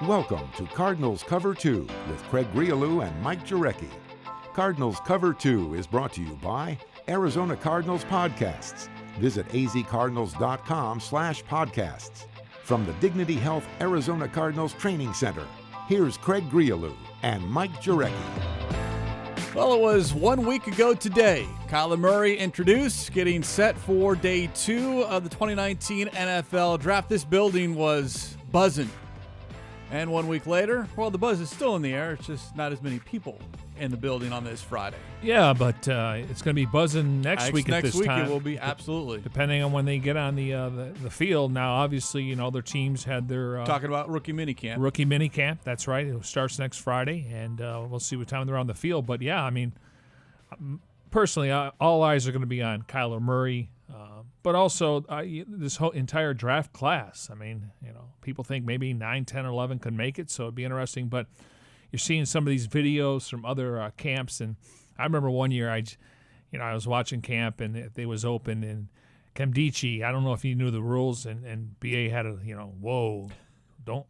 Welcome to Cardinals Cover 2 with Grialou and Mike Jurecki. Cardinals Cover 2 is brought to you by Arizona Cardinals Podcasts. Visit azcardinals.com/podcasts. From the Dignity Health Arizona Cardinals Training Center, here's Grialou and Mike Jurecki. Well, it was 1 week ago today. Kyler Murray introduced, getting set for day 2 of the 2019 NFL Draft. This building was buzzing. And 1 week later, well, the buzz is still in the air. It's just not as many people in the building on this Friday. Yeah, but it's going to be buzzing next week at this time. Next week it will be, absolutely. Depending on when they get on the field. Now, obviously, their teams had their... Talking about rookie minicamp. Rookie minicamp, that's right. It starts next Friday, and we'll see what time they're on the field. But, yeah, I mean, personally, all eyes are going to be on Kyler Murray. But also this whole entire draft class. I mean, people think maybe 9, 10, or 11 could make it, so it'd be interesting. But you're seeing some of these videos from other camps, and I remember one year I was watching camp and it was open, and Kemdichi, I don't know if he knew the rules, and BA had a whoa, don't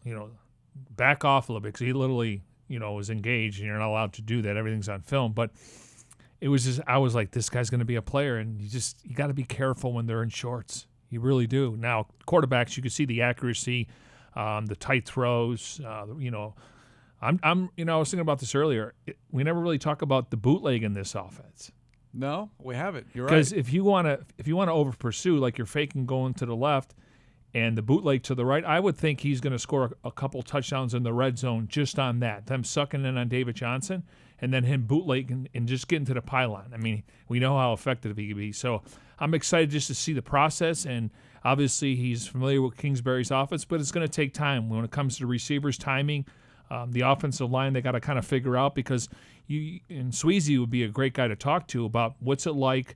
back off a little bit, because he literally was engaged, and you're not allowed to do that. Everything's on film, but. It was just, I was like, this guy's going to be a player, and you got to be careful when they're in shorts. You really do. Now, quarterbacks, you can see the accuracy, the tight throws. I was thinking about this earlier. We never really talk about the bootleg in this offense. No, we haven't. You're right. Because if you want to over pursue, like you're faking going to the left, and the bootleg to the right, I would think he's going to score a couple touchdowns in the red zone just on that. Them sucking in on David Johnson, and then him bootlegging and just getting to the pylon. I mean, we know how effective he can be. So I'm excited just to see the process, and obviously he's familiar with Kingsbury's offense, but it's going to take time. When it comes to the receivers' timing, the offensive line, they got to kind of figure out, because Sweezy would be a great guy to talk to about what's it like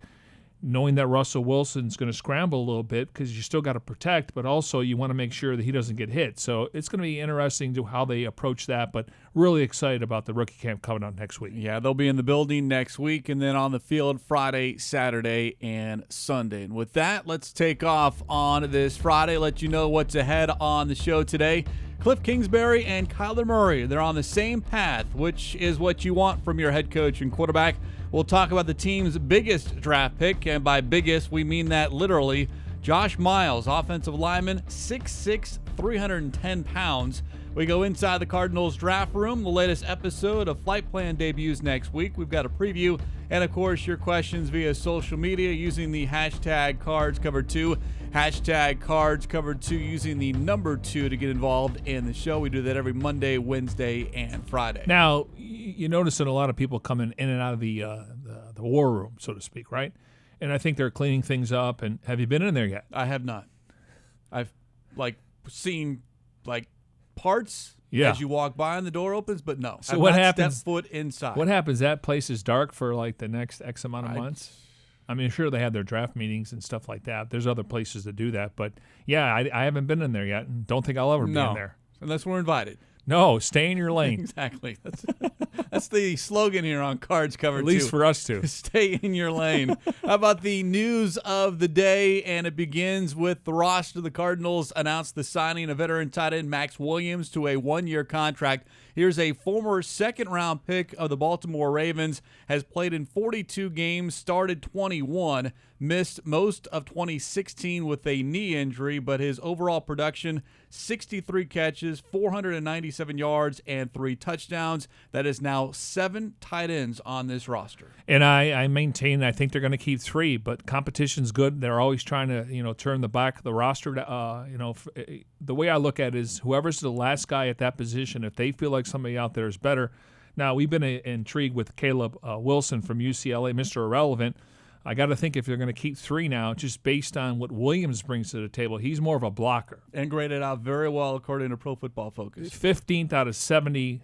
knowing that Russell Wilson's going to scramble a little bit, because you still got to protect, but also you want to make sure that he doesn't get hit. So it's going to be interesting to how they approach that, but really excited about the rookie camp coming up next week. Yeah, they'll be in the building next week, and then on the field Friday, Saturday, and Sunday. And with that, let's take off on this Friday, let you know what's ahead on the show today. Kliff Kingsbury and Kyler Murray, they're on the same path, which is what you want from your head coach and quarterback. We'll talk about the team's biggest draft pick, and by biggest, we mean that literally. Josh Miles, offensive lineman, 6'6", 310 pounds. We go inside the Cardinals draft room. The latest episode of Flight Plan debuts next week. We've got a preview, and of course, your questions via social media using the hashtag CardsCovered2. Hashtag CardsCovered2 using the number 2 to get involved in the show. We do that every Monday, Wednesday, and Friday. Now, you notice that a lot of people coming in and out of the war room, so to speak, right? And I think they're cleaning things up. And have you been in there yet? I have not. I've seen parts as you walk by and the door opens, but no. So what happens? Step foot inside. What happens? That place is dark for the next X amount of months. I mean, sure, they have their draft meetings and stuff like that. There's other places to do that, but yeah, I haven't been in there yet, and don't think I'll ever be in there unless we're invited. No, stay in your lane. Exactly. That's the slogan here on Cards Covered. At least for us two. Stay in your lane. How about the news of the day? And it begins with the roster. The Cardinals announced the signing of veteran tight end Max Williams to a 1-year contract. Here's a former second-round pick of the Baltimore Ravens, has played in 42 games, started 21, missed most of 2016 with a knee injury, but his overall production, 63 catches, 497 yards, and 3 touchdowns. That is now 7 tight ends on this roster. And I maintain, I think they're going to keep 3, but competition's good. They're always trying to, turn the back of the roster. The way I look at it is whoever's the last guy at that position, if they feel like somebody out there is better. Now, we've been intrigued with Caleb Wilson from UCLA, Mr. Irrelevant. I got to think if they're going to keep 3 now, just based on what Williams brings to the table, he's more of a blocker. And graded out very well according to Pro Football Focus. 15th out of 70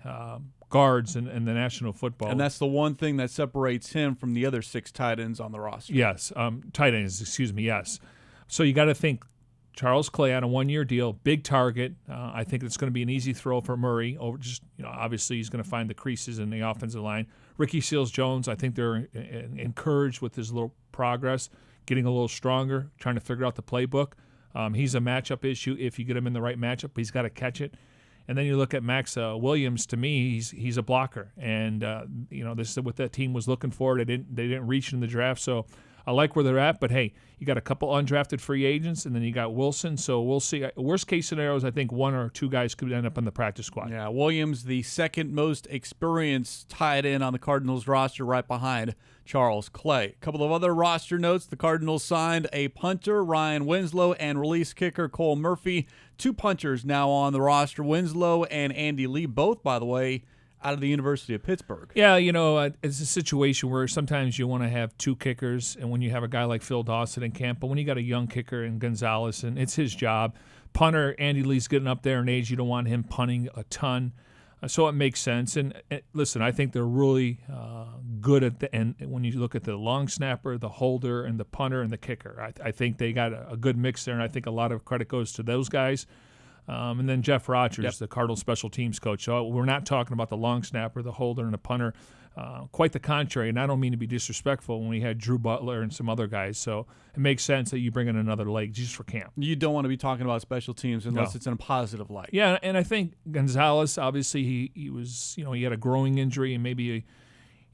guards in the National Football. And that's the one thing that separates him from the other 6 tight ends on the roster. Yes, tight ends, yes. So you got to think Charles Clay on a 1-year deal, big target. I think it's going to be an easy throw for Murray. Obviously he's going to find the creases in the offensive line. Ricky Seals-Jones, I think they're encouraged with his little progress, getting a little stronger, trying to figure out the playbook. He's a matchup issue if you get him in the right matchup, but he's got to catch it. And then you look at Max Williams. To me, he's a blocker, and this is what that team was looking for. They didn't reach in the draft, so I like where they're at. But hey, you got a couple undrafted free agents, and then you got Wilson. So we'll see. Worst case scenarios, I think one or two guys could end up on the practice squad. Yeah, Williams, the second most experienced tight end on the Cardinals roster, right behind Charles Clay. A couple of other roster notes: the Cardinals signed a punter, Ryan Winslow, and release kicker Cole Murphy. Two punchers now on the roster, Winslow and Andy Lee, both, by the way, out of the University of Pittsburgh. Yeah, it's a situation where sometimes you want to have two kickers, and when you have a guy like Phil Dawson in camp, but when you got a young kicker in Gonzalez, and it's his job. Punter, Andy Lee's getting up there in age. You don't want him punting a ton. So it makes sense. And listen, I think they're really good at the end. When you look at the long snapper, the holder, and the punter and the kicker, I think they got a good mix there, and I think a lot of credit goes to those guys. And then Jeff Rogers, the Cardinals special teams coach. So we're not talking about the long snapper, the holder, and the punter. Quite the contrary, and I don't mean to be disrespectful when we had Drew Butler and some other guys. So it makes sense that you bring in another leg just for camp. You don't want to be talking about special teams unless it's in a positive light. Yeah, and I think Gonzalez, obviously, he was, he had a growing injury, and maybe,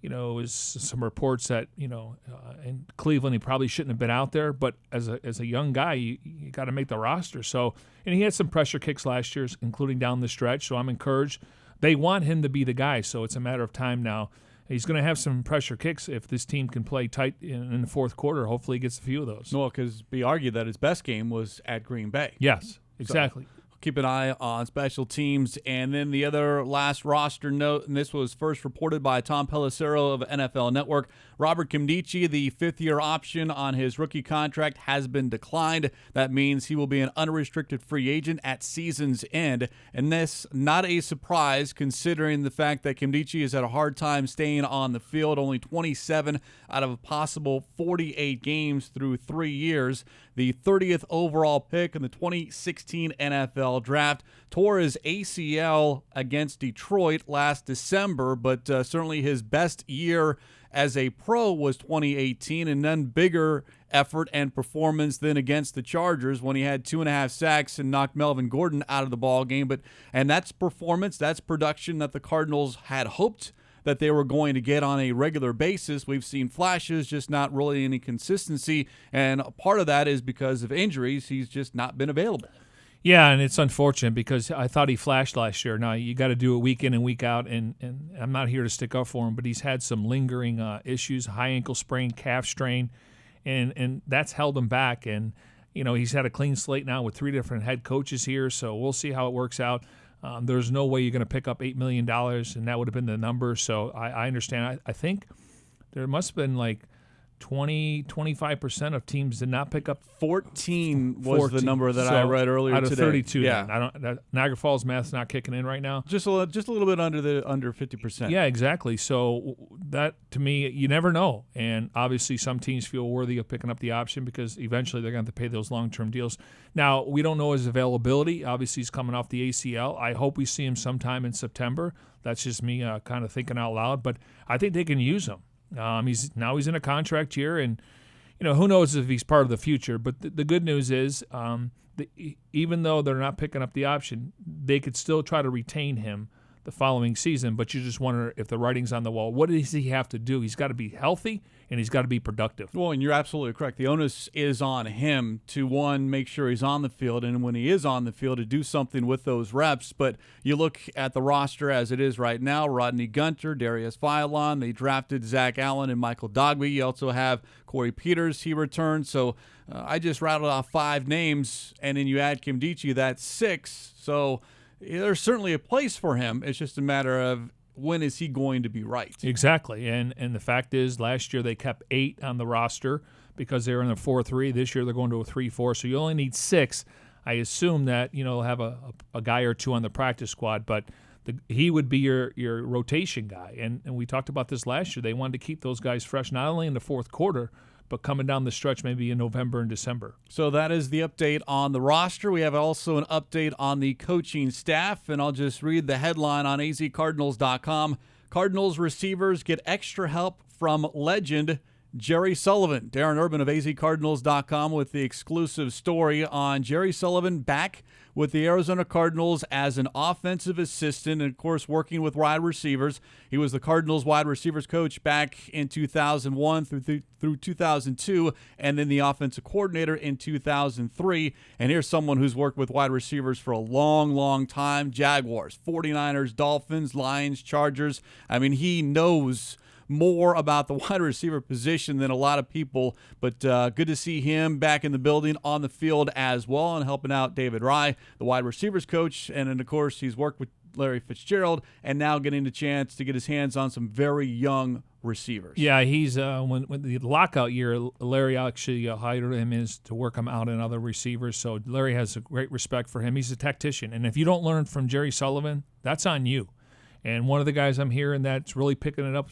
it was some reports that, in Cleveland he probably shouldn't have been out there. But as a young guy, you got to make the roster. So, and he had some pressure kicks last year, including down the stretch. So I'm encouraged. They want him to be the guy. So it's a matter of time now. He's going to have some pressure kicks if this team can play tight in the fourth quarter. Hopefully he gets a few of those. Well, because we argued that his best game was at Green Bay. Yes, exactly. So keep an eye on special teams. And then the other last roster note, and this was first reported by Tom Pelissero of NFL Network. Robert Nkemdiche, the fifth-year option on his rookie contract, has been declined. That means he will be an unrestricted free agent at season's end. And this, not a surprise, considering the fact that Nkemdiche has had a hard time staying on the field, only 27 out of a possible 48 games through 3 years. The 30th overall pick in the 2016 NFL Draft, tore his ACL against Detroit last December, but certainly his best year as a pro was 2018, and none bigger effort and performance than against the Chargers when he had 2.5 sacks and knocked Melvin Gordon out of the ball game. And that's performance, that's production that the Cardinals had hoped that they were going to get on a regular basis. We've seen flashes, just not really any consistency, and part of that is because of injuries. He's just not been available. Yeah, and it's unfortunate because I thought he flashed last year. Now, you got to do it week in and week out, and I'm not here to stick up for him, but he's had some lingering issues, high ankle sprain, calf strain, and that's held him back. And, he's had a clean slate now with 3 different head coaches here, so we'll see how it works out. There's no way you're going to pick up $8 million, and that would have been the number. So I understand. I think there must have been like 25% of teams did not pick up. 14 was the number that I read earlier out of today. 32. Yeah, Niagara Falls math's not kicking in right now. Just a little bit under 50%. Yeah, exactly. So that, to me, you never know. And obviously, some teams feel worthy of picking up the option because eventually they're going to have to pay those long-term deals. Now, we don't know his availability. Obviously, he's coming off the ACL. I hope we see him sometime in September. That's just me kind of thinking out loud. But I think they can use him. He's in a contract year, and who knows if he's part of the future. But the good news is, even though they're not picking up the option, they could still try to retain him the following season. But you just wonder if the writing's on the wall. What does he have to do? He's got to be healthy, and he's got to be productive. Well, and you're absolutely correct. The onus is on him to, one, make sure he's on the field, and when he is on the field, to do something with those reps. But you look at the roster as it is right now: Rodney Gunter, Darius Philon. They drafted Zach Allen and Michael Dogbe. You also have Corey Peters. He returned. So I just rattled off 5 names, and then you add Nkemdiche, that's 6. So there's certainly a place for him. It's just a matter of when is he going to be right. Exactly. And the fact is, last year they kept 8 on the roster because they were in a 4-3. This year they're going to a 3-4. So you only need 6. I assume that, have a guy or 2 on the practice squad, but he would be your rotation guy. And we talked about this last year. They wanted to keep those guys fresh, not only in the fourth quarter, but coming down the stretch maybe in November and December. So that is the update on the roster. We have also an update on the coaching staff, and I'll just read the headline on azcardinals.com. Cardinals receivers get extra help from legend Jerry Sullivan. Darren Urban of azcardinals.com with the exclusive story on Jerry Sullivan back with the Arizona Cardinals as an offensive assistant and, of course, working with wide receivers. He was the Cardinals wide receivers coach back in 2001 through 2002, and then the offensive coordinator in 2003. And here's someone who's worked with wide receivers for a long, long time. Jaguars, 49ers, Dolphins, Lions, Chargers. I mean, he knows more about the wide receiver position than a lot of people, but good to see him back in the building, on the field as well, and helping out David Rye, the wide receivers coach. And then, of course, he's worked with Larry Fitzgerald and now getting the chance to get his hands on some very young receivers. Yeah, he's when the lockout year, Larry actually hired him to work him out in other receivers. So Larry has a great respect for him. He's a tactician, and if you don't learn from Jerry Sullivan, that's on you. And one of the guys I'm hearing that's really picking it up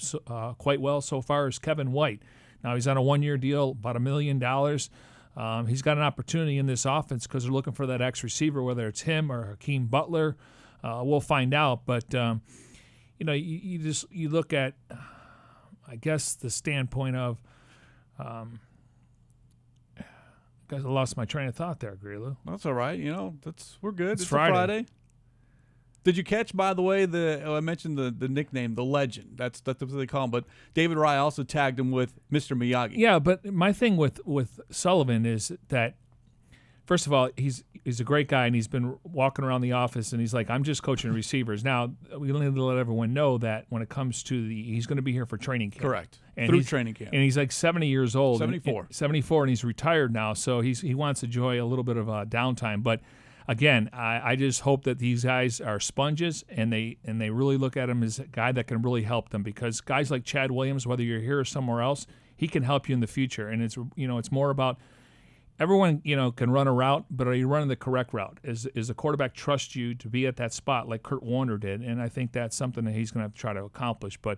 quite well so far is Kevin White. Now, he's on a one-year deal, about $1 million. He's got an opportunity in this offense because they're looking for that X receiver, whether it's him or Hakeem Butler. We'll find out. But, you look at, I guess, the standpoint of guys, I lost my train of thought there, Grialou. That's all right. We're good. It's Friday. A Friday. Did you catch, by the way, I mentioned the nickname, the legend. That's what they call him. But David Rye also tagged him with Mr. Miyagi. Yeah, but my thing with Sullivan is that, first of all, he's a great guy, and he's been walking around the office, and he's like, I'm just coaching receivers. Now, we need to let everyone know that when it comes to he's going to be here for training camp. Correct. And through training camp. And he's like 70 years old. 74. 74, and he's retired now, so he wants to enjoy a little bit of downtime. But again, I just hope that these guys are sponges and they really look at him as a guy that can really help them, because guys like Chad Williams, whether you're here or somewhere else, he can help you in the future. And it's more about everyone can run a route, but are you running the correct route? Is the quarterback trust you to be at that spot like Kurt Warner did? And I think that's something that he's going to have to try to accomplish. But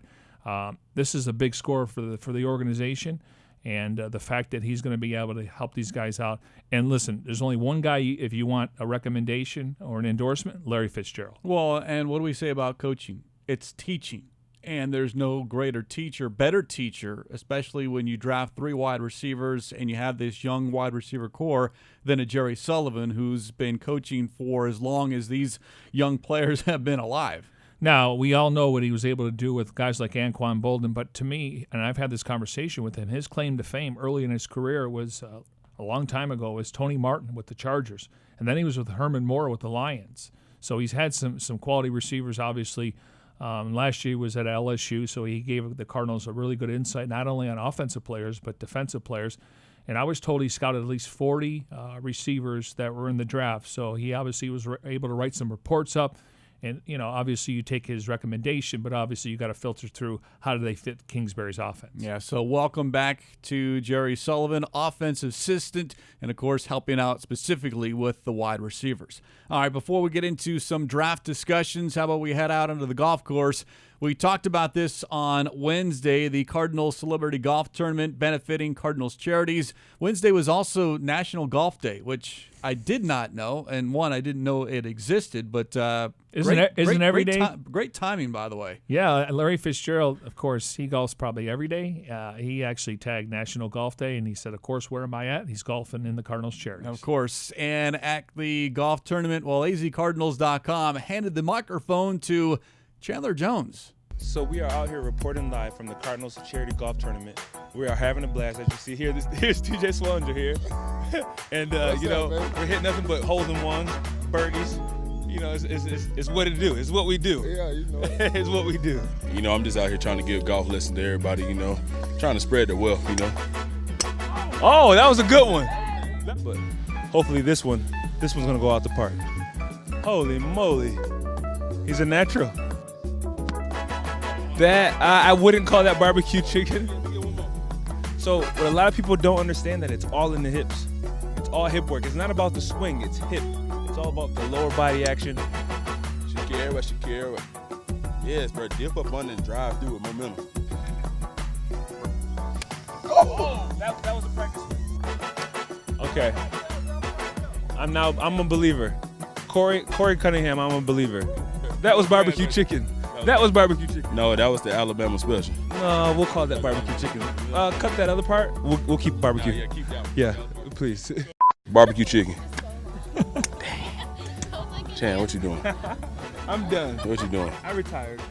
this is a big score for the organization. And the fact that he's going to be able to help these guys out. And listen, there's only one guy, if you want a recommendation or an endorsement, Larry Fitzgerald. Well, and what do we say about coaching? It's teaching. And there's no better teacher, especially when you draft 3 wide receivers and you have this young wide receiver core, than a Jerry Sullivan, who's been coaching for as long as these young players have been alive. Now, we all know what he was able to do with guys like Anquan Bolden, but to me, and I've had this conversation with him, his claim to fame early in his career was a long time ago, was Tony Martin with the Chargers. And then he was with Herman Moore with the Lions. So he's had some quality receivers, obviously. Last year he was at LSU, so he gave the Cardinals a really good insight, not only on offensive players, but defensive players. And I was told he scouted at least 40 receivers that were in the draft. So he obviously was able to write some reports up. And, obviously you take his recommendation, but obviously you got to filter through how do they fit Kingsbury's offense. Yeah, so welcome back to Jerry Sullivan, offensive assistant, and, of course, helping out specifically with the wide receivers. All right, before we get into some draft discussions, how about we head out onto the golf course? We talked about this on Wednesday, the Cardinals Celebrity Golf Tournament benefiting Cardinals charities. Wednesday was also National Golf Day, which I did not know, and I didn't know it existed, but isn't every day? Great timing, by the way. Yeah, Larry Fitzgerald, of course, he golfs probably every day. He actually tagged National Golf Day, and he said, of course, where am I at? He's golfing in the Cardinals charities. Of course, and at the golf tournament, azcardinals.com handed the microphone to Chandler Jones. So we are out here reporting live from the Cardinals Charity Golf Tournament. We are having a blast, as you see here. Here's TJ Swellinger here, and we're hitting nothing but holes in ones, birdies. It's what it do. It's what we do. Yeah, it's what we do. I'm just out here trying to give golf lessons to everybody. Trying to spread the wealth. Oh, that was a good one. But hopefully this one's gonna go out the park. Holy moly, he's a natural. That I wouldn't call that barbecue chicken. So what a lot of people don't understand, that it's all in the hips. It's all hip work. It's not about the swing, it's hip. It's all about the lower body action. Shakira. Yes, bro, dip up under and drive through with momentum. Oh, that was a practice swing. Okay. I'm a believer. Corey Cunningham, I'm a believer. That was barbecue chicken. That was barbecue chicken. No, that was the Alabama special. We'll call that barbecue chicken. Cut that other part. We'll keep barbecue. Yeah, keep that one. Yeah, please. Barbecue chicken. Chan, what you doing? I'm done. What you doing? I retired.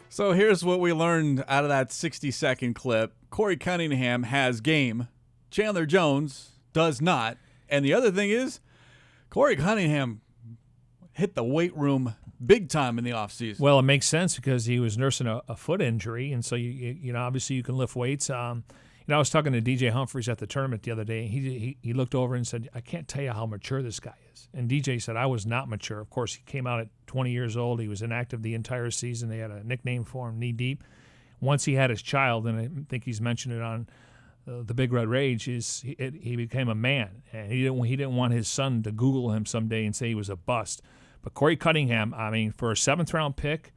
So here's what we learned out of that 60-second clip. Corey Cunningham has game. Chandler Jones does not. And the other thing is, Corey Cunningham hit the weight room big time in the offseason. Well, it makes sense because he was nursing a foot injury, and so you know obviously you can lift weights. I was talking to DJ Humphries at the tournament the other day. He looked over and said, "I can't tell you how mature this guy is." And DJ said, "I was not mature." Of course, he came out at 20 years old. He was inactive the entire season. They had a nickname for him, Knee Deep. Once he had his child, and I think he's mentioned it on the Big Red Rage, he became a man, and he didn't want his son to Google him someday and say he was a bust. But Corey Cunningham, I mean, for a 7th-round pick,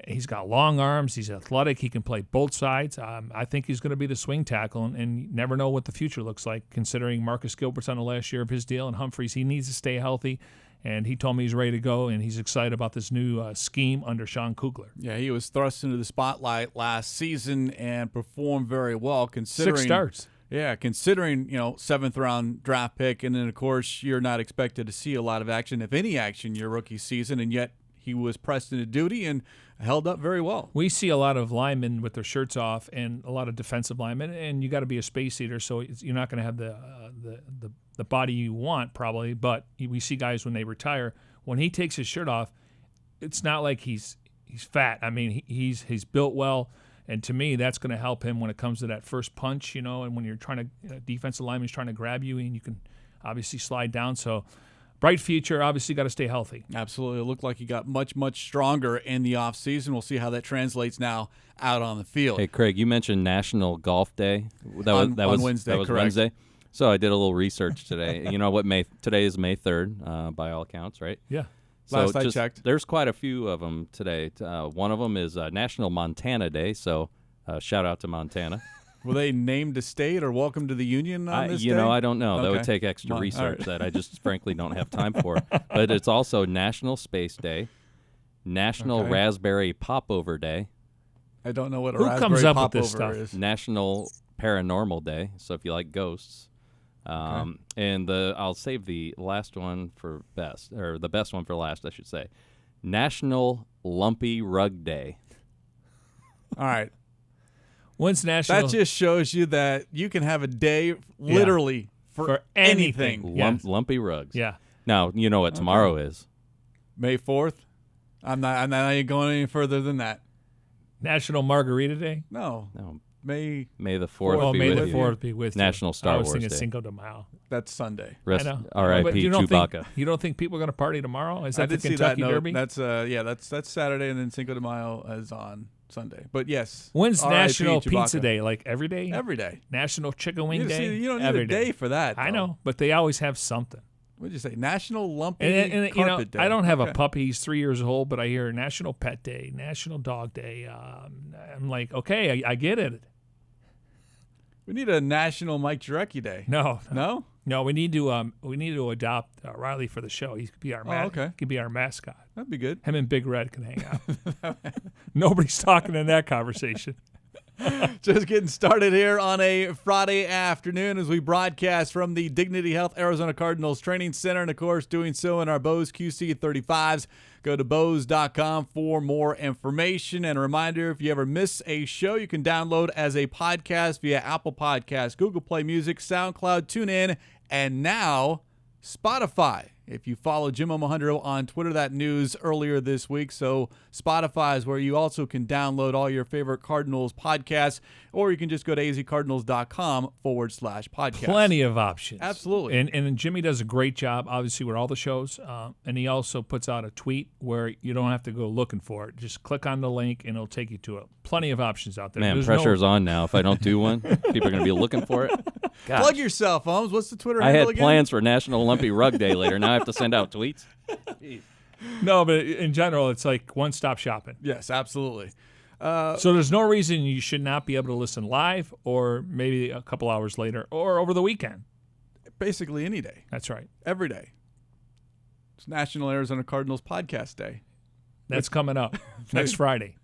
he's got long arms. He's athletic. He can play both sides. I think he's going to be the swing tackle, and you never know what the future looks like, considering Marcus Gilbert's on the last year of his deal, and Humphries, he needs to stay healthy. And he told me he's ready to go, and he's excited about this new scheme under Sean Kugler. Yeah, he was thrust into the spotlight last season and performed very well, considering 6 starts. Yeah, considering 7th-round draft pick, and then of course you're not expected to see a lot of action, if any action, your rookie season, and yet he was pressed into duty and held up very well. We see a lot of linemen with their shirts off, and a lot of defensive linemen, and you got to be a space eater, so you're not going to have the body you want probably. But we see guys when they retire, when he takes his shirt off, it's not like he's fat. I mean, he's built well. And to me, that's going to help him when it comes to that first punch, and when you're trying to, defensive lineman's trying to grab you, and you can obviously slide down. So, bright future, obviously got to stay healthy. Absolutely. It looked like he got much, much stronger in the offseason. We'll see how that translates now out on the field. Hey, Craig, you mentioned National Golf Day. On Wednesday, That was correct. Wednesday. So I did a little research today. You know what? Today is May 3rd, by all accounts, right? Yeah. So Last I checked. There's quite a few of them today. One of them is National Montana Day, so shout out to Montana. Were they named a state or welcome to the Union on this day? I don't know. That Okay. would take extra All research right. that I just frankly don't have time for. But it's also National Space Day, National Okay. Raspberry Popover Day, I don't know what a Who raspberry comes up with popover this stuff? is. National Paranormal Day, so if you like ghosts. And I'll save the last one for best, or the best one for last, I should say. National Lumpy Rug Day. All right. When's National? That just shows you that you can have a day literally for anything. Yes. Lumpy rugs. Yeah. Now, you know what tomorrow is. May 4th? I'm not going any further than that. National Margarita Day. No. No, May, May the 4th Oh, be May with the you. 4th be with you. National Star I was Wars thinking Day. Cinco de Mayo. that's Sunday. I know. R.I.P. But you don't Chewbacca. You don't think people are going to party tomorrow? Is that I the did see Kentucky that note. Derby? That's Saturday, and then Cinco de Mayo is on Sunday. But yes. When's R.I.P. National Chewbacca. Pizza Day? Like every day? Every day. National Chicken Wing You Day? don't need every a day for that. I though. know, but they always have something. What'd you say? National Lumpy And Carpet Day. I don't have Okay. a puppy. He's 3 years old, but I hear National Pet Day, National Dog Day. I'm like, okay, I get it. We need a National Mike Jurecki Day. No, No? we need to adopt Riley for the show. He could be our okay. He could be our mascot. That'd be good. Him and Big Red can hang out. Nobody's talking in that conversation. Just getting started here on a Friday afternoon as we broadcast from the Dignity Health Arizona Cardinals Training Center, and of course doing so in our Bose QC35s. Go to Bose.com for more information. And a reminder, if you ever miss a show, you can download as a podcast via Apple Podcasts, Google Play Music, SoundCloud, TuneIn, and now Spotify. If you follow Jim Omohundro on Twitter, that news earlier this week. So Spotify is where you also can download all your favorite Cardinals podcasts, or you can just go to azcardinals.com/podcast. Plenty of options. Absolutely. And Jimmy does a great job, obviously, with all the shows. And he also puts out a tweet where you don't have to go looking for it. Just click on the link, and it'll take you to it. Plenty of options out there. Man, There's pressure's on now. If I don't do one, people are going to be looking for it. Gosh. Plug yourself, Holmes. What's the Twitter I handle had again? plans for National Lumpy Rug Day later. Now I have to send out tweets. No, but in general, it's like one-stop shopping. Yes, absolutely. So there's no reason you should not be able to listen live or maybe a couple hours later or over the weekend. Basically any day, That's right. every day. It's National Arizona Cardinals Podcast Day. That's coming up next Friday.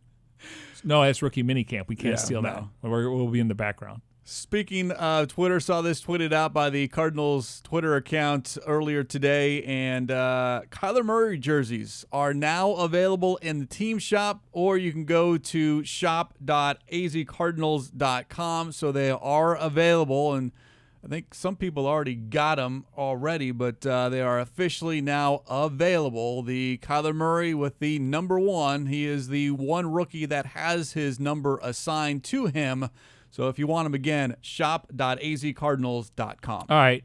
No, that's rookie minicamp. We can't steal no. that. We'll be in the background. Speaking of Twitter, saw this tweeted out by the Cardinals Twitter account earlier today, and Kyler Murray jerseys are now available in the team shop, or you can go to shop.azcardinals.com. So they are available, and I think some people already got them already, but they are officially now available. The Kyler Murray with the number 1. He is the one rookie that has his number assigned to him. So if you want them again, shop.azcardinals.com. All right.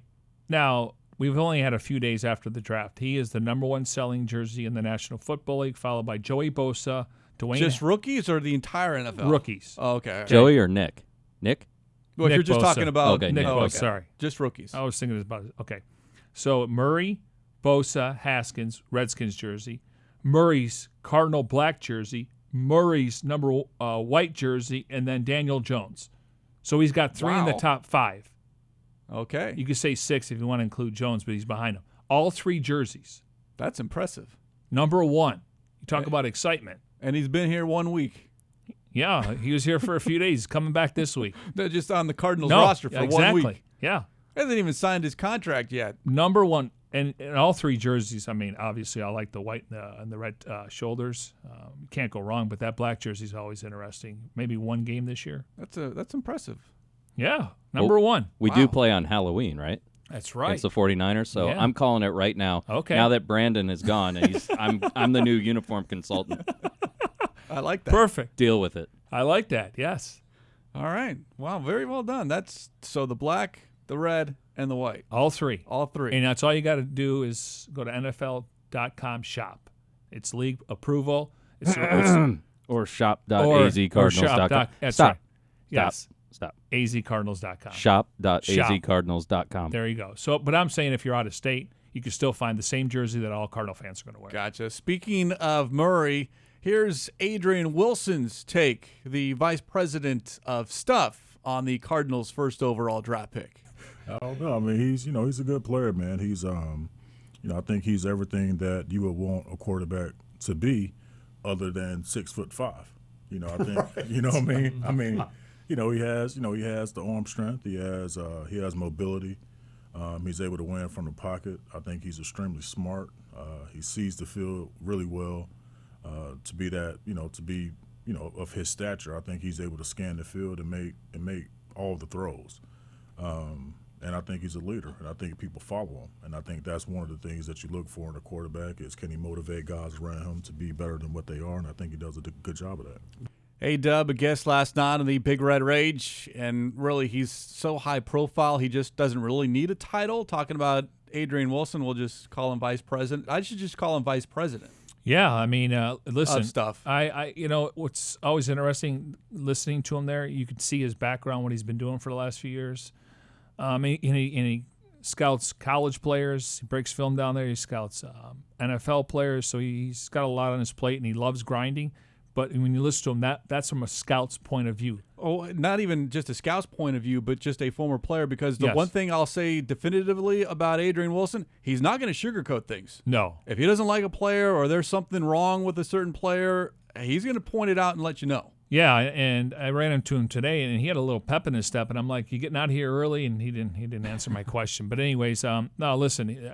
Now, we've only had a few days after the draft. He is the number 1 selling jersey in the National Football League, followed by Joey Bosa, Dwayne. Just rookies or the entire NFL? Rookies. Oh, okay. Joey or Nick? Nick? Well, Nick you're just Bosa. talking about Okay, Nick Nick. Bosa, okay. sorry. Just rookies. I was thinking about it. Okay. So Murray, Bosa, Haskins, Redskins jersey, Murray's Cardinal black jersey, Murray's number white jersey, and then Daniel Jones. So he's got 3 in the Wow. top 5. Okay. You could say 6 if you want to include Jones, but he's behind him. All 3 jerseys. That's impressive. Number 1. You talk about excitement. And he's been here 1 week. Yeah, he was here for a few days. He's coming back this week. They're just on the Cardinals roster for 1 week. Yeah. He hasn't even signed his contract yet. Number 1. And all 3 jerseys, I mean, obviously I like the white and the red shoulders. You can't go wrong, but that black jersey is always interesting. Maybe 1 game this year. That's impressive. Yeah, number 1. We do play on Halloween, right? That's right. It's the 49ers, so Yeah. I'm calling it right now. Okay. Now that Brandon is gone, and I'm the new uniform consultant. I like that. Perfect. Deal with it. I like that, yes. All right. Wow, very well done. That's so the black, the red, and the white. All 3. All 3. And that's all you got to do is go to NFL.com shop. It's league approval. It's Or shop.azcardinals.com. That's Stop. right. Yes. Stop. azcardinals.com. Shop.azcardinals.com. There you go. So, but I'm saying if you're out of state, you can still find the same jersey that all Cardinal fans are going to wear. Gotcha. Speaking of Murray, here's Adrian Wilson's take, the vice president of stuff, on the Cardinals' first overall draft pick. I don't know. I mean, he's a good player, man. He's I think he's everything that you would want a quarterback to be, other than 6'5". I think you know what I mean. I mean, he has the arm strength. He has mobility. He's able to win from the pocket. I think he's extremely smart. He sees the field really well. To be of his stature, I think he's able to scan the field and make all the throws. And I think he's a leader, and I think people follow him. And I think that's one of the things that you look for in a quarterback is, can he motivate guys around him to be better than what they are? And I think he does a good job of that. A-Dub, a guest last night on the Big Red Rage, and really he's so high profile he just doesn't really need a title. Talking about Adrian Wilson, we'll just call him vice president. I should just call him vice president. Yeah, I mean, listen, Of stuff. I what's always interesting listening to him there, you can see his background, what he's been doing for the last few years. And he scouts college players. He breaks film down there. He scouts NFL players. So he's got a lot on his plate, and he loves grinding. But when you listen to him, that's from a scout's point of view. Oh, not even just a scout's point of view, but just a former player, because the Yes. one thing I'll say definitively about Adrian Wilson, he's not going to sugarcoat things. No. If he doesn't like a player or there's something wrong with a certain player, he's going to point it out and let you know. Yeah, and I ran into him today, and he had a little pep in his step, and I'm like, "You getting out of here early?" And he didn't answer my question. But anyways, no, listen,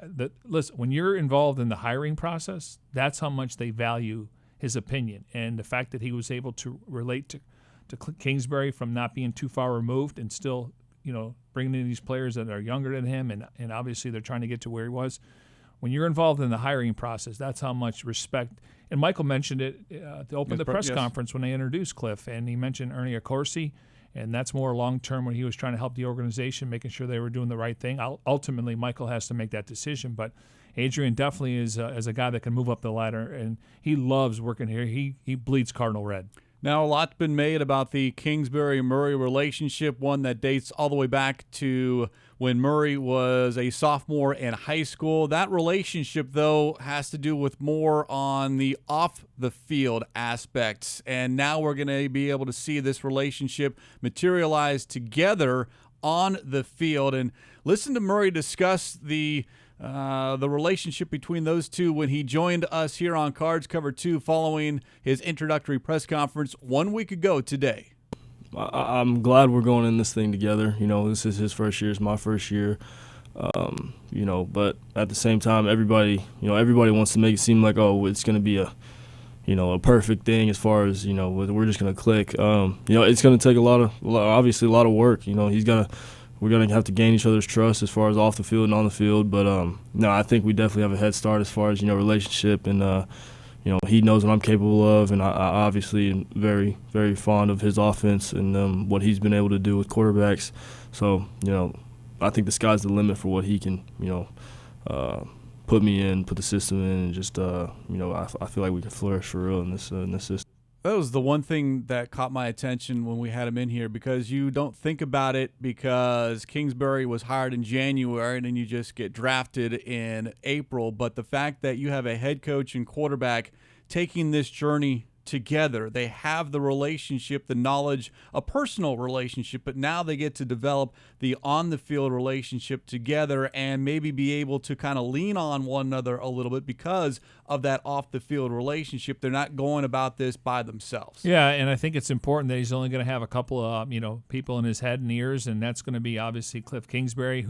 when you're involved in the hiring process, that's how much they value his opinion, and the fact that he was able to relate to Kliff Kingsbury from not being too far removed and still, bringing in these players that are younger than him, and obviously they're trying to get to where he was. When you're involved in the hiring process, that's how much respect. And Michael mentioned it to open the press conference when they introduced Kliff, and he mentioned Ernie Accorsi, and that's more long-term when he was trying to help the organization, making sure they were doing the right thing. Ultimately, Michael has to make that decision, but Adrian definitely is a guy that can move up the ladder, and he loves working here. He bleeds Cardinal red. Now, a lot's been made about the Kingsbury-Murray relationship, one that dates all the way back to when Murray was a sophomore in high school. That relationship, though, has to do with more on the off-the-field aspects, and now we're going to be able to see this relationship materialize together on the field. And listen to Murray discuss the the relationship between those two when he joined us here on Cards Cover 2 following his introductory press conference 1 week ago today. I'm glad we're going in this thing together. This is his first year. It's my first year. But at the same time, everybody wants to make it seem like, oh, it's going to be a perfect thing as far as, we're just going to click. It's going to take obviously a lot of work. We're going to have to gain each other's trust as far as off the field and on the field. But, no, I think we definitely have a head start as far as, relationship. And, he knows what I'm capable of. And I obviously am very, very fond of his offense and what he's been able to do with quarterbacks. So, I think the sky's the limit for what he can, put me in, put the system in, and just, I feel like we can flourish for real in this system. That was the one thing that caught my attention when we had him in here, because you don't think about it because Kingsbury was hired in January and then you just get drafted in April. But the fact that you have a head coach and quarterback taking this journey together, they have the relationship, the knowledge, a personal relationship, but now they get to develop the on-the-field relationship together and maybe be able to kind of lean on one another a little bit because of that off-the-field relationship. They're not going about this by themselves. Yeah, and I think it's important that he's only going to have a couple of people in his head and ears, and that's going to be obviously Kliff Kingsbury,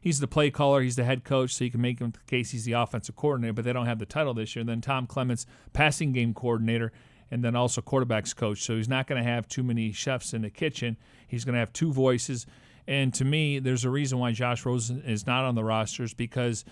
he's the play caller, he's the head coach, so you can make him the case he's the offensive coordinator, but they don't have the title this year. And then Tom Clements, passing game coordinator, and then also quarterbacks coach. So he's not going to have too many chefs in the kitchen. He's going to have two voices. And to me, there's a reason why Josh Rosen is not on the rosters, because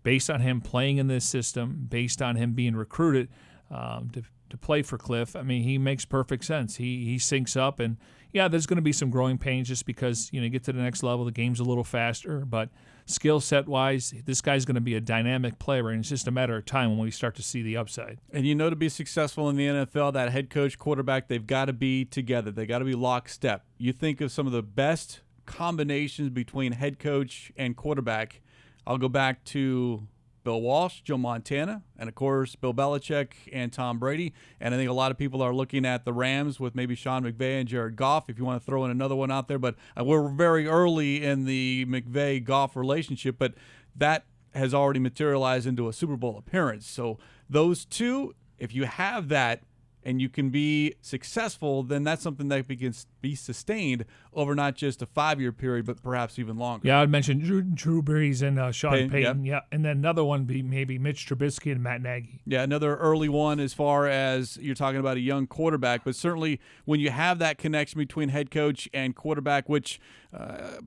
based on him playing in this system, based on him being recruited to play for Kliff, I mean, he makes perfect sense. He syncs up, and yeah, there's going to be some growing pains just because, you get to the next level, the game's a little faster, but skill set wise, this guy's going to be a dynamic player, and it's just a matter of time when we start to see the upside. And to be successful in the NFL, that head coach, quarterback, they've got to be together. They got to be lockstep. You think of some of the best combinations between head coach and quarterback. I'll go back to Bill Walsh, Joe Montana, and, of course, Bill Belichick and Tom Brady. And I think a lot of people are looking at the Rams with maybe Sean McVay and Jared Goff, if you want to throw in another one out there. But we're very early in the McVay-Goff relationship, but that has already materialized into a Super Bowl appearance. So those two, if you have that and you can be successful, then that's something that can be sustained over not just a 5-year period, but perhaps even longer. Yeah, I'd mention Drew Brees and Sean Payton. Yeah, and then another one would be maybe Mitch Trubisky and Matt Nagy. Yeah, another early one as far as you're talking about a young quarterback. But certainly when you have that connection between head coach and quarterback, which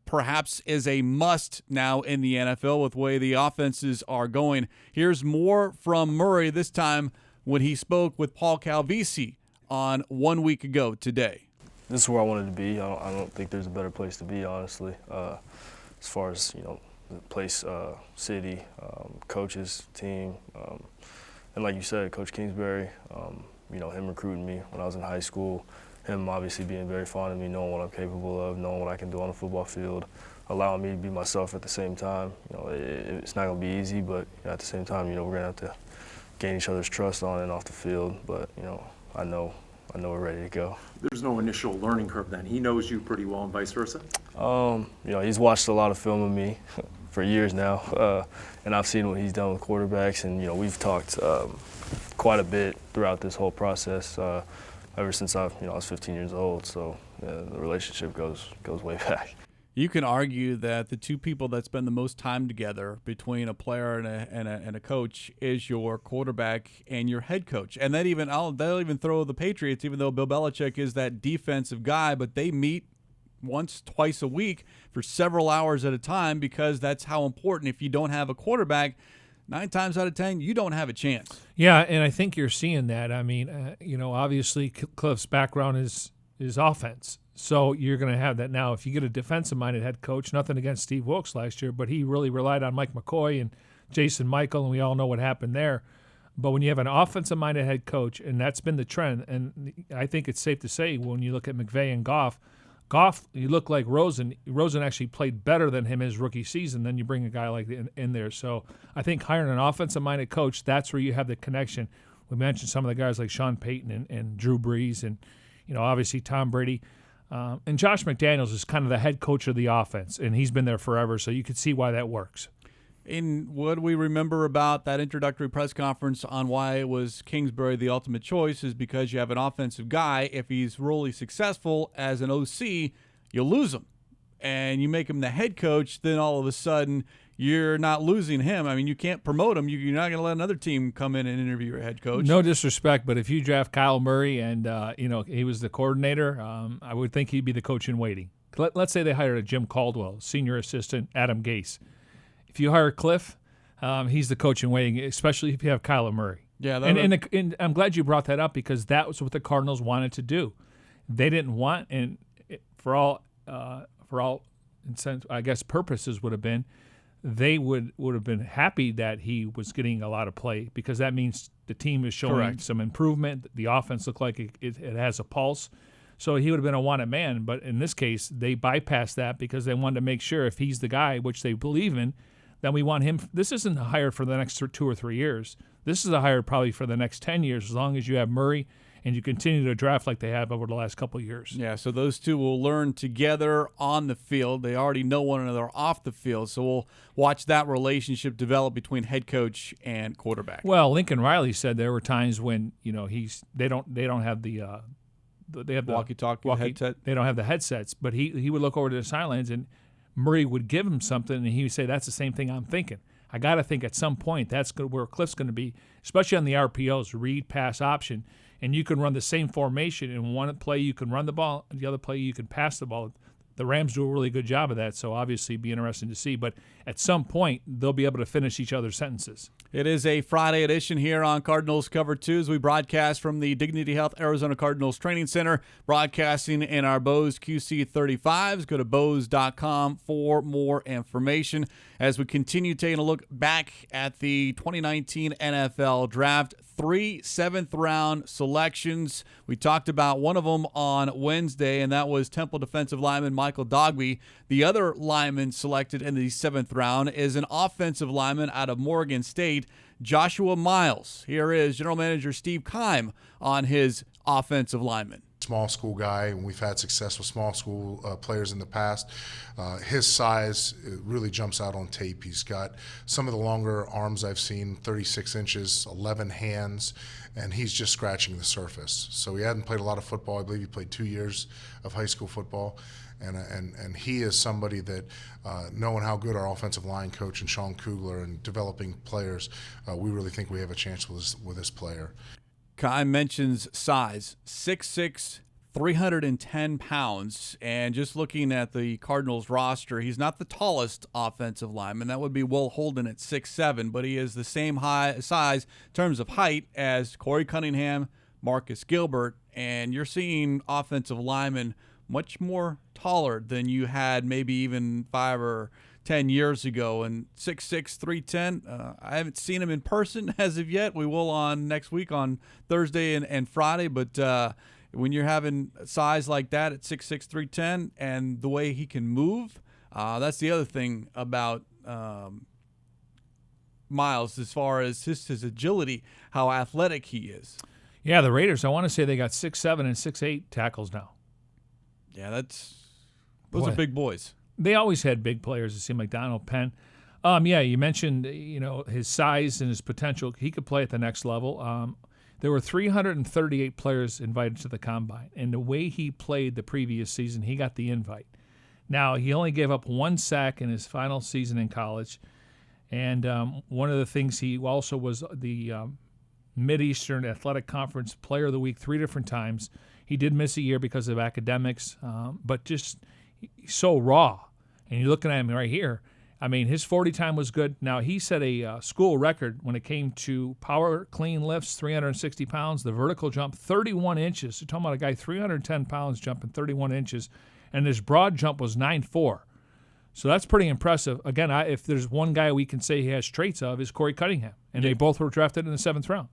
perhaps is a must now in the NFL with the way the offenses are going. Here's more from Murray this time when he spoke with Paul Calvisi on 1 week ago today. This is where I wanted to be. I don't think there's a better place to be, honestly, as far as, the place, city, coaches, team. And like you said, Coach Kingsbury, him recruiting me when I was in high school, him obviously being very fond of me, knowing what I'm capable of, knowing what I can do on the football field, allowing me to be myself at the same time. It's not going to be easy, but at the same time, we're going to have to gain each other's trust on and off the field, but I know we're ready to go. There's no initial learning curve then. He knows you pretty well and vice versa? He's watched a lot of film of me for years now, and I've seen what he's done with quarterbacks, and we've talked quite a bit throughout this whole process ever since I was 15 years old, so the relationship goes way back. You can argue that the two people that spend the most time together between a player and a coach is your quarterback and your head coach. And they'll even throw the Patriots, even though Bill Belichick is that defensive guy, but they meet once, twice a week for several hours at a time because that's how important. If you don't have a quarterback, 9 times out of 10, you don't have a chance. Yeah, and I think you're seeing that. I mean, obviously Kliff's background is offense. So you're going to have that now. If you get a defensive-minded head coach, nothing against Steve Wilkes last year, but he really relied on Mike McCoy and Jason Michael, and we all know what happened there. But when you have an offensive-minded head coach, and that's been the trend, and I think it's safe to say when you look at McVay and Goff, you look like Rosen. Rosen actually played better than him his rookie season. Then you bring a guy like in there. So I think hiring an offensive-minded coach, that's where you have the connection. We mentioned some of the guys like Sean Payton and Drew Brees and, obviously Tom Brady. And Josh McDaniels is kind of the head coach of the offense, and he's been there forever, so you could see why that works. In what do we remember about that introductory press conference on why it was Kingsbury the ultimate choice is because you have an offensive guy. If he's really successful as an OC, you lose him. And you make him the head coach, then all of a sudden you're not losing him. I mean, you can't promote him. You're not going to let another team come in and interview your head coach. No disrespect, but if you draft Kyle Murray and, he was the coordinator, I would think he'd be the coach in waiting. Let's say they hired a Jim Caldwell, senior assistant, Adam Gase. If you hire Kliff, he's the coach in waiting, especially if you have Kyler Murray. Yeah, and I'm glad you brought that up because that was what the Cardinals wanted to do. They didn't want, and for all I guess purposes would have been, they would have been happy that he was getting a lot of play because that means the team is showing some improvement. The offense looked like it has a pulse. So he would have been a wanted man. But in this case, they bypassed that because they wanted to make sure if he's the guy, which they believe in, then we want him. This isn't a hire for the next 2 or 3 years. This is a hire probably for the next 10 years as long as you have Murray and you continue to draft like they have over the last couple of years. Yeah, so those two will learn together on the field. They already know one another off the field, so we'll watch that relationship develop between head coach and quarterback. Well, Lincoln Riley said there were times when they don't have the walkie-talkie headset. They don't have the headsets, but he would look over to the sidelines and Murray would give him something, and he would say, "That's the same thing I'm thinking." I got to think at some point that's where Kliff's going to be, especially on the RPOs, read, pass, option. And you can run the same formation. In one play, you can run the ball. The other play, you can pass the ball. The Rams do a really good job of that, so obviously it'd be interesting to see. But at some point, they'll be able to finish each other's sentences. It is a Friday edition here on Cardinals Cover 2 as we broadcast from the Dignity Health Arizona Cardinals Training Center, broadcasting in our Bose QC35s. Go to Bose.com for more information as we continue taking a look back at the 2019 NFL Draft. 3 7th-round selections. We talked about one of them on Wednesday, and that was Temple defensive lineman Michael Dogby. The other lineman selected in the 7th round is an offensive lineman out of Morgan State, Joshua Miles. Here is General Manager Steve Keim on his offensive lineman. Small school guy, and we've had success with small school players in the past. His size really jumps out on tape. He's got some of the longer arms I've seen, 36 inches, 11 hands, and he's just scratching the surface. So he hadn't played a lot of football. I believe he played 2 years of high school football. And he is somebody that, knowing how good our offensive line coach and Sean Kugler and developing players, we really think we have a chance with this player. Keim mentions size, 6'6", 310 pounds, and just looking at the Cardinals roster, he's not the tallest offensive lineman. That would be Will Holden at 6'7", but he is the same size in terms of height as Corey Cunningham, Marcus Gilbert, and you're seeing offensive linemen much more taller than you had maybe even 5 or 10 years ago. And 6'6", 310, I haven't seen him in person as of yet. We will on next week on Thursday and Friday. But when you're having size like that at 6'6", 310 and the way he can move, that's the other thing about Miles as far as his agility, how athletic he is. Yeah, the Raiders, I want to say they got 6'7" and 6'8" tackles now. Yeah, those are big boys. They always had big players. It seemed like Donald Penn. Yeah, you mentioned his size and his potential. He could play at the next level. There were 338 players invited to the combine, and the way he played the previous season, he got the invite. Now he only gave up 1 sack in his final season in college, and one of the things he also was the Mid-Eastern Athletic Conference Player of the Week 3 different times. He did miss a year because of academics, but just so raw. And you're looking at him right here. I mean, his 40 time was good. Now, he set a school record when it came to power clean lifts, 360 pounds, the vertical jump, 31 inches. You're talking about a guy 310 pounds jumping 31 inches, and his broad jump was 9'4". So that's pretty impressive. Again, if there's one guy we can say he has traits of is Corey Cunningham, and they both were drafted in the 7th round.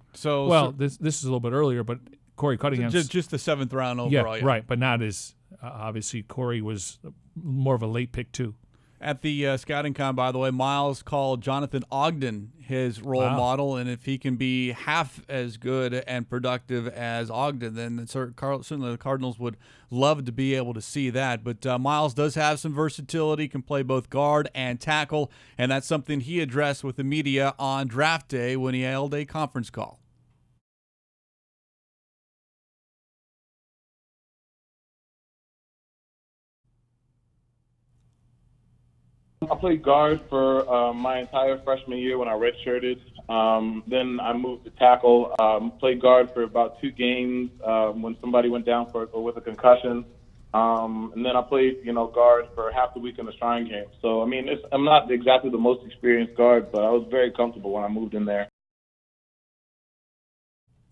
This is a little bit earlier, but Corey Cunningham. Just the 7th round overall. Yeah, right, but not as obviously Corey was more of a late pick too. At the scouting con, by the way, Miles called Jonathan Ogden his role model, and if he can be half as good and productive as Ogden, then certainly the Cardinals would love to be able to see that. But Miles does have some versatility, can play both guard and tackle, and that's something he addressed with the media on draft day when he held a conference call. I played guard for my entire freshman year when I redshirted. Then I moved to tackle. Played guard for about 2 games when somebody went down with a concussion. And then I played, guard for half the week in the Shrine game. So, I mean, I'm not exactly the most experienced guard, but I was very comfortable when I moved in there.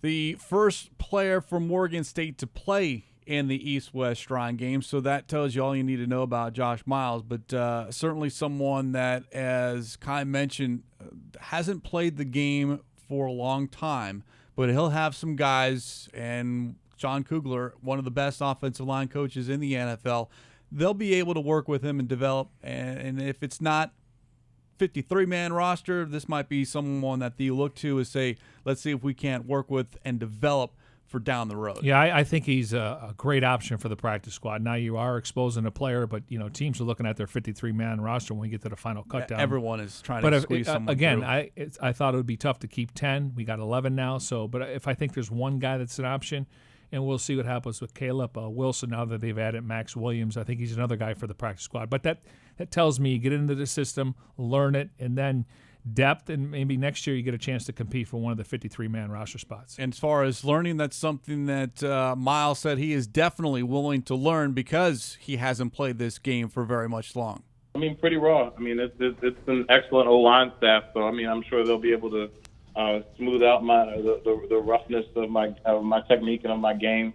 The first player from Morgan State to play in the East-West Shrine game, so that tells you all you need to know about Josh Miles, but certainly someone that, as Kai mentioned, hasn't played the game for a long time, but he'll have some guys, and John Kugler, one of the best offensive line coaches in the NFL, they'll be able to work with him and develop, and if it's not 53-man roster, this might be someone that you look to and say, let's see if we can't work with and develop for down the road. Yeah, I think he's a great option for the practice squad. Now you are exposing a player, but teams are looking at their 53-man roster when we get to the final cutdown. Everyone is trying to squeeze someone again, through. I thought it would be tough to keep 10. We got 11 now. But if I think there's one guy that's an option, and we'll see what happens with Caleb Wilson now that they've added Max Williams. I think he's another guy for the practice squad. But that tells me you get into the system, learn it, and then depth, and maybe next year you get a chance to compete for one of the 53-man roster spots. And as far as learning, that's something that Miles said he is definitely willing to learn because he hasn't played this game for very much long. I mean, pretty raw. I mean, it's an excellent O-line staff, so I mean, I'm sure they'll be able to smooth out the roughness of my technique and of my game,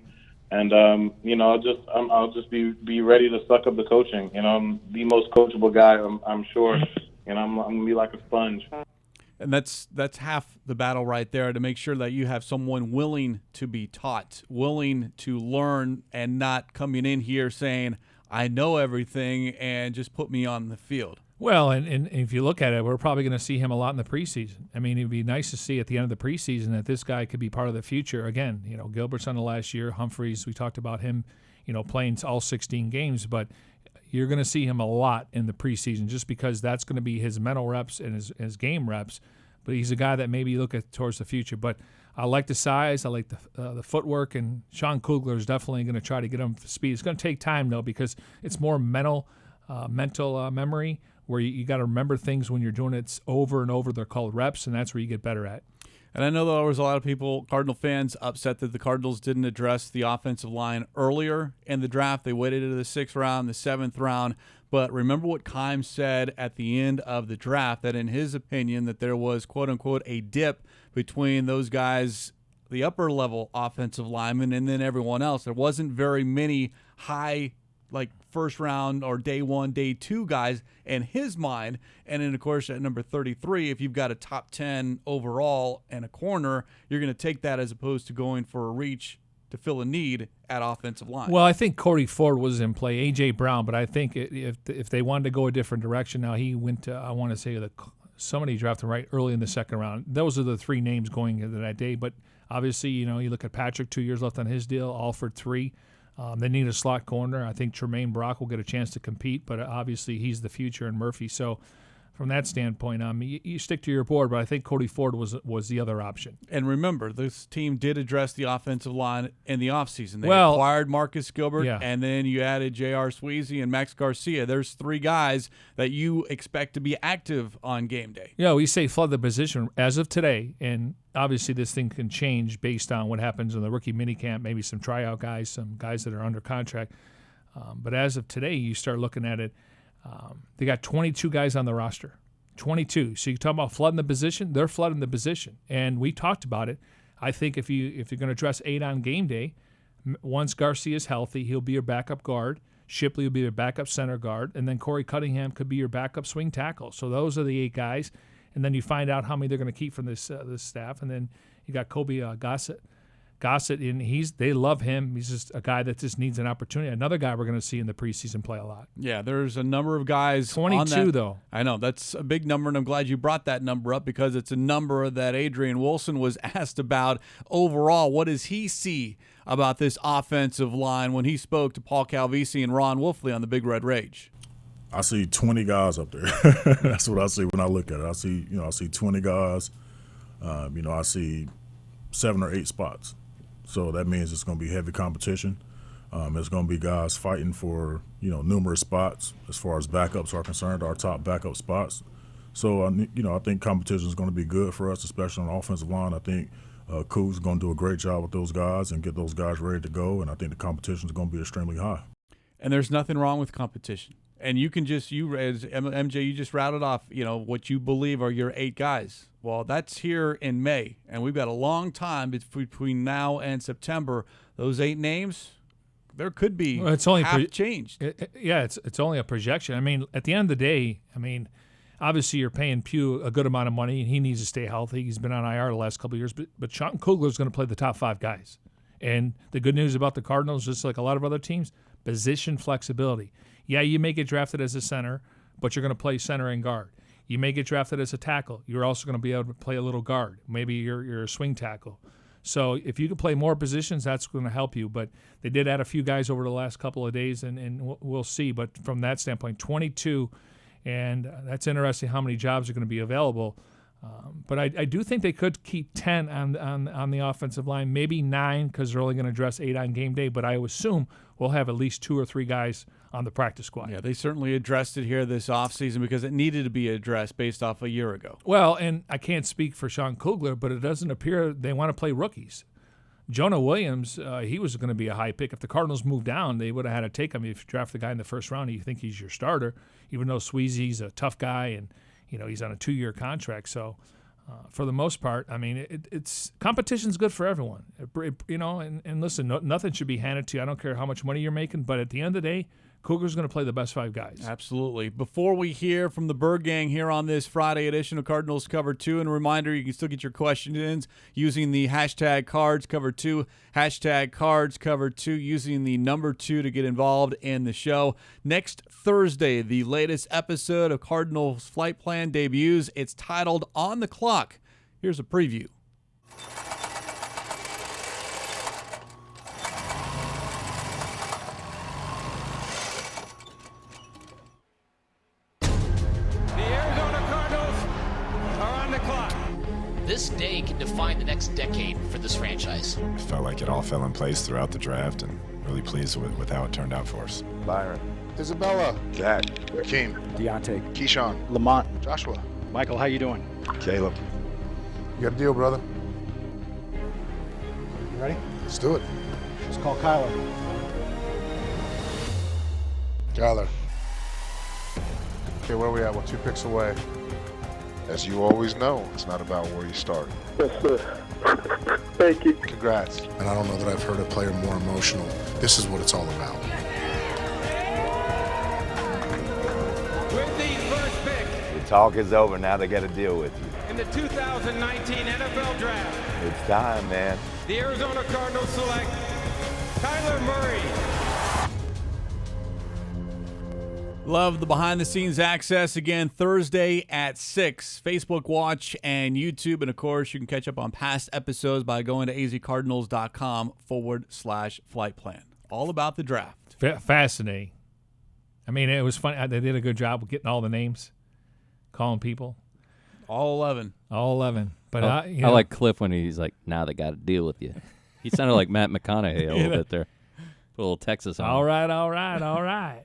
and I'll just be ready to suck up the coaching. I'm the most coachable guy, I'm sure. I'm going to be like a sponge. And that's half the battle right there, to make sure that you have someone willing to be taught, willing to learn, and not coming in here saying, I know everything and just put me on the field. Well, and if you look at it, we're probably going to see him a lot in the preseason. I mean, it would be nice to see at the end of the preseason that this guy could be part of the future. Again, Gilbert's on the last year. Humphreys, we talked about him, playing all 16 games, but you're going to see him a lot in the preseason just because that's going to be his mental reps and his game reps. But he's a guy that maybe you look at towards the future. But I like the size. I like the footwork. And Sean Kugler is definitely going to try to get him to speed. It's going to take time, though, because it's more mental memory where you got to remember things when you're doing it over and over. They're called reps, and that's where you get better at. And I know there was a lot of people, Cardinal fans, upset that the Cardinals didn't address the offensive line earlier in the draft. They waited to the 6th round, the 7th round. But remember what Keim said at the end of the draft, that in his opinion that there was, quote-unquote, a dip between those guys, the upper-level offensive linemen, and then everyone else. There wasn't very many high, first round or day 1, day 2 guys in his mind. And then, of course, at number 33, if you've got a top 10 overall and a corner, you're going to take that as opposed to going for a reach to fill a need at offensive line. Well, I think Cody Ford was in play, A.J. Brown, but I think if they wanted to go a different direction, now he went to, I want to say, somebody drafted right early in the 2nd round. Those are the 3 names going into that day. But obviously, you look at Patrick, 2 years left on his deal, Alford 3. They need a slot corner. I think Tremaine Brock will get a chance to compete, but obviously he's the future, and Murphy. So from that standpoint, you stick to your board, but I think Cody Ford was the other option. And remember, this team did address the offensive line in the offseason. They acquired Marcus Gilbert, and then you added J.R. Sweezy and Max Garcia. There's 3 guys that you expect to be active on game day. Yeah, we say flood the position as of today, and obviously this thing can change based on what happens in the rookie minicamp, maybe some tryout guys, some guys that are under contract. But as of today, you start looking at it, they got 22 guys on the roster, 22. So you talk about flooding the position, they're flooding the position. And we talked about it. I think if you're going to dress 8 on game day, once Garcia is healthy, he'll be your backup guard. Shipley will be your backup center guard. And then Corey Cunningham could be your backup swing tackle. So those are the 8 guys. And then you find out how many they're going to keep from this staff. And then you got Kobe Gossett Gossett, and they love him. He's just a guy that just needs an opportunity. Another guy we're going to see in the preseason play a lot. Yeah, there's a number of guys. 22 on that. though. I know that's a big number, and I'm glad you brought that number up because it's a number that Adrian Wilson was asked about overall. What does he see about this offensive line when he spoke to Paul Calvisi and Ron Wolfley on the Big Red Rage? I see 20 guys up there. That's what I see when I look at it. I see 20 guys. I see 7 or 8 spots. So that means it's going to be heavy competition. It's going to be guys fighting for, numerous spots as far as backups are concerned, our top backup spots. So, I think competition is going to be good for us, especially on the offensive line. I think Coos is going to do a great job with those guys and get those guys ready to go, and I think the competition is going to be extremely high. And there's nothing wrong with competition. And you can as MJ, you just routed off, what you believe are your 8 guys. Well, that's here in May, and we've got a long time between now and September. Those 8 names, there could be it's only half changed. It's only a projection. I mean, at the end of the day, obviously you're paying Pugh a good amount of money, and he needs to stay healthy. He's been on IR the last couple of years, but Sean Kugler is going to play the top 5 guys. And the good news about the Cardinals, just like a lot of other teams, position flexibility. Yeah, you may get drafted as a center, but you're going to play center and guard. You may get drafted as a tackle. You're also going to be able to play a little guard. Maybe you're a swing tackle. So if you can play more positions, that's going to help you. But they did add a few guys over the last couple of days, and we'll see. But from that standpoint, 22, and that's interesting how many jobs are going to be available. But I do think they could keep 10 on the offensive line, maybe 9 because they're only going to dress 8 on game day. But I assume we'll have at least 2 or 3 guys on the practice squad. Yeah, they certainly addressed it here this offseason because it needed to be addressed based off a year ago. Well, and I can't speak for Sean Kugler, but it doesn't appear they want to play rookies. Jonah Williams, he was going to be a high pick. If the Cardinals moved down, they would have had to take him. If you draft the guy in the first round, you think he's your starter, even though Sweezy's a tough guy and he's on a 2-year contract. So for the most part, it's competition's good for everyone. And listen, nothing should be handed to you. I don't care how much money you're making, but at the end of the day, Cougar's going to play the best 5 guys. Absolutely. Before we hear from the Bird Gang here on this Friday edition of Cardinals Cover 2, and a reminder, you can still get your questions in using the hashtag #CardsCover2, hashtag #CardsCover2, using the number 2 to get involved in the show. Next Thursday, the latest episode of Cardinals Flight Plan debuts. It's titled On the Clock. Here's a preview. This day can define the next decade for this franchise. It felt like it all fell in place throughout the draft, and really pleased with how it turned out for us. Byron. Isabella. Zach. Raheem. Deontay. Keyshawn. Lamont. Joshua. Michael, how you doing? Caleb. You got a deal, brother? You ready? Let's do it. Let's call Kyler. Kyler. Okay, where are we at? We're 2 picks away. As you always know, it's not about where you start. Yes, sir. Thank you. Congrats. And I don't know that I've heard a player more emotional. This is what it's all about. With the first pick. The talk is over. Now they got to deal with you. In the 2019 NFL Draft. It's time, man. The Arizona Cardinals select Kyler Murray. Love the behind-the-scenes access. Again, Thursday at 6. Facebook Watch and YouTube. And, of course, you can catch up on past episodes by going to azcardinals.com/flight plan. All about the draft. Fascinating. It was funny. They did a good job of getting all the names, calling people. All 11. All 11. But I like Kliff when he's like, now they got to deal with you. He sounded like Matt McConaughey a little bit there. A little Texas. All right.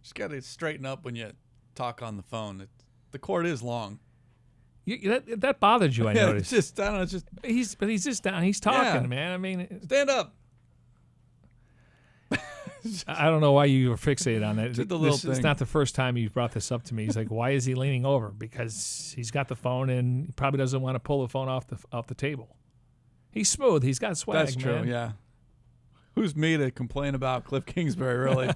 Just got to straighten up when you talk on the phone. The cord is long. That bothered you, I noticed. I don't know. It's just he's just down. He's talking, man. Stand up. I don't know why you were fixated on that. Just a little thing. It's not the first time you've brought this up to me. He's like, why is he leaning over? Because he's got the phone and he probably doesn't want to pull the phone off the table. He's smooth. He's got swag. That's true. Man. Yeah. Who's me to complain about Kliff Kingsbury? Really.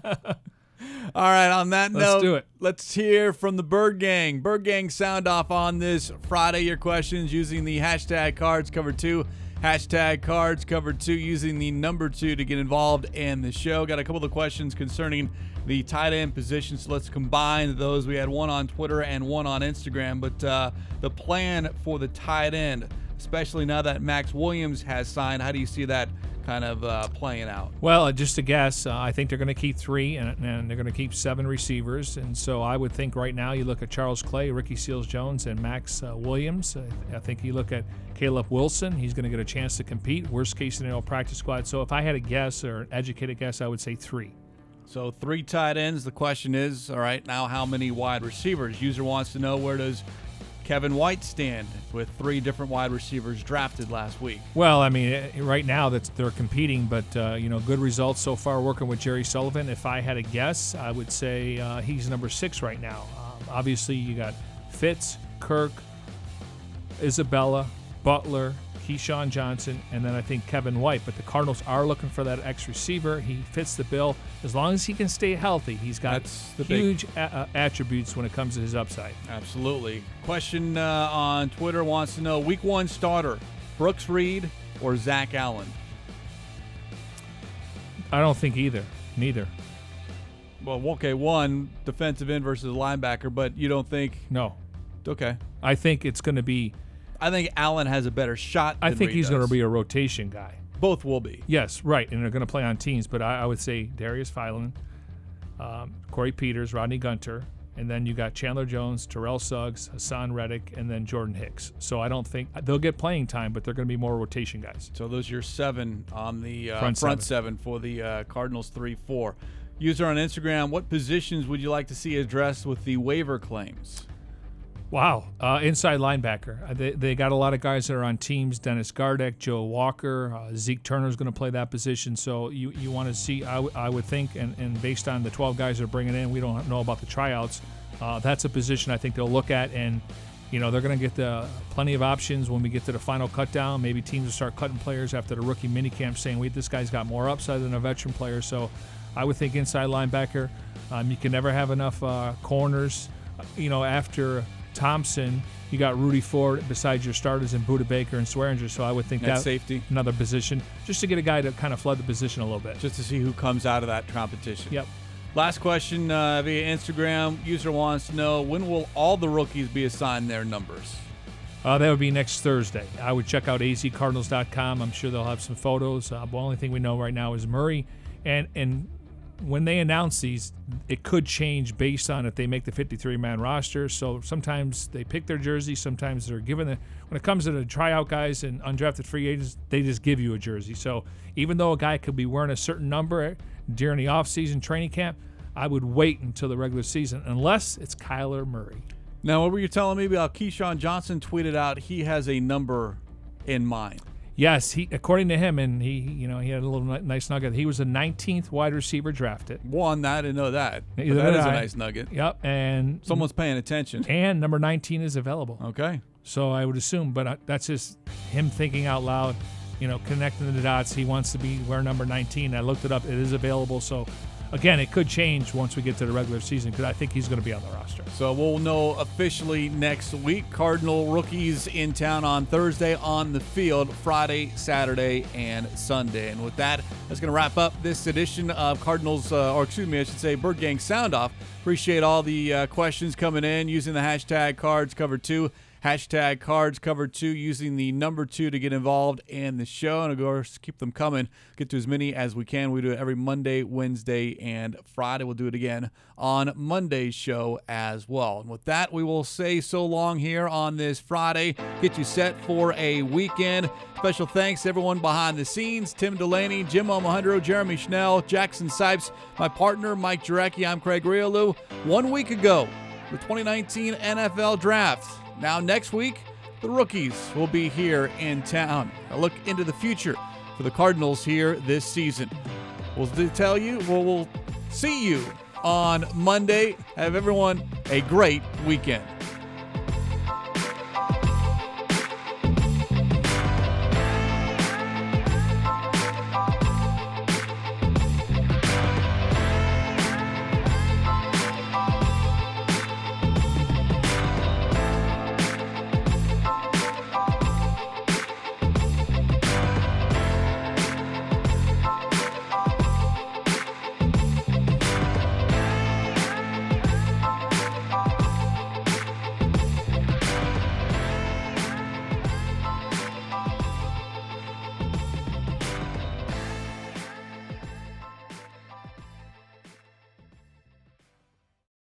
All right, on that note, let's do it. Let's hear from the Bird Gang. Bird Gang sound off on this Friday. Your questions using the hashtag #CardsCover2, Hashtag Cards Cover 2 using the number 2 to get involved in the show. Got a couple of questions concerning the tight end position, so let's combine those. We had one on Twitter and one on Instagram, but the plan for the tight end, especially now that Max Williams has signed, how do you see that kind of playing out? Well, just a guess. I think they're going to keep 3, and they're going to keep 7 receivers. And so I would think right now you look at Charles Clay, Ricky Seals-Jones, and Max Williams. I think you look at Caleb Wilson. He's going to get a chance to compete. Worst case scenario, practice squad. So if I had a guess or an educated guess, I would say 3. So 3 tight ends. The question is, all right, now how many wide receivers? User wants to know, where does Kevin White stand with 3 different wide receivers drafted last week? Well, I mean, right now they're competing, but good results so far working with Jerry Sullivan. If I had a guess, I would say he's number 6 right now. Obviously, you got Fitz, Kirk, Isabella, Butler, Keyshawn Johnson, and then I think Kevin White. But the Cardinals are looking for that X receiver. He fits the bill. As long as he can stay healthy, he's got huge attributes when it comes to his upside. Absolutely. Question on Twitter wants to know, Week 1 starter, Brooks Reid or Zach Allen? I don't think neither. Well, okay, one defensive end versus linebacker, but you don't think? No. Okay. I think it's going to be. I think Allen has a better shot than I think Reid he's does. going to be a rotation guy. Both will be. Yes, right, and they're going to play on teams. But I would say Darius Philon, Corey Peters, Rodney Gunter, and then you got Chandler Jones, Terrell Suggs, Hassan Reddick, and then Jordan Hicks. So I don't think they'll get playing time, but they're going to be more rotation guys. So those are your 7 on the front 7 for the Cardinals 3-4. User on Instagram, what positions would you like to see addressed with the waiver claims? Wow. Inside linebacker. They got a lot of guys that are on teams. Dennis Gardeck, Joe Walker, Zeke Turner's going to play that position. So you want to see, I would think, and based on the 12 guys they're bringing in, we don't know about the tryouts. That's a position I think they'll look at, and they're going to get plenty of options when we get to the final cut down. Maybe teams will start cutting players after the rookie minicamp, saying, wait, this guy's got more upside than a veteran player. So I would think inside linebacker. You can never have enough corners. After Thompson, you got Rudy Ford besides your starters in Budda Baker and Swearinger, so I would think that's safety. Another position, just to get a guy to kind of flood the position a little bit. Just to see who comes out of that competition. Yep. Last question via Instagram. User wants to know, when will all the rookies be assigned their numbers? That would be next Thursday. I would check out azcardinals.com. I'm sure they'll have some photos. The only thing we know right now is Murray, and when they announce these, it could change based on if they make the 53-man roster. So sometimes they pick their jersey. Sometimes they're given when it comes to the tryout guys and undrafted free agents, they just give you a jersey. So even though a guy could be wearing a certain number during the offseason training camp, I would wait until the regular season, unless it's Kyler Murray. Now, what were you telling me about Keyshawn Johnson tweeted out he has a number in mind? Yes, according to him, and he had a little nice nugget. He was the 19th wide receiver drafted. One, I didn't know that. That is a nice nugget. Yep, and someone's paying attention. And number 19 is available. Okay. So I would assume, but that's just him thinking out loud, connecting the dots. He wants to wear number 19. I looked it up. It is available. So, again, it could change once we get to the regular season because I think he's going to be on the roster. So we'll know officially next week. Cardinal rookies in town on Thursday, on the field Friday, Saturday, and Sunday. And with that, that's going to wrap up this edition of Cardinals, Bird Gang Sound Off. Appreciate all the questions coming in using the hashtag CardsCover2. Hashtag CardsCover2 using the number 2 to get involved in the show. And of course, keep them coming. Get to as many as we can. We do it every Monday, Wednesday, and Friday. We'll do it again on Monday's show as well. And with that, we will say so long here on this Friday. Get you set for a weekend. Special thanks to everyone behind the scenes. Tim Delaney, Jim Alejandro, Jeremy Schnell, Jackson Sipes, my partner, Mike Jurecki. I'm Craig Grialou. 1 week ago, the 2019 NFL Draft. Now, next week, the rookies will be here in town. A look into the future for the Cardinals here this season. We'll see you on Monday. Have everyone a great weekend.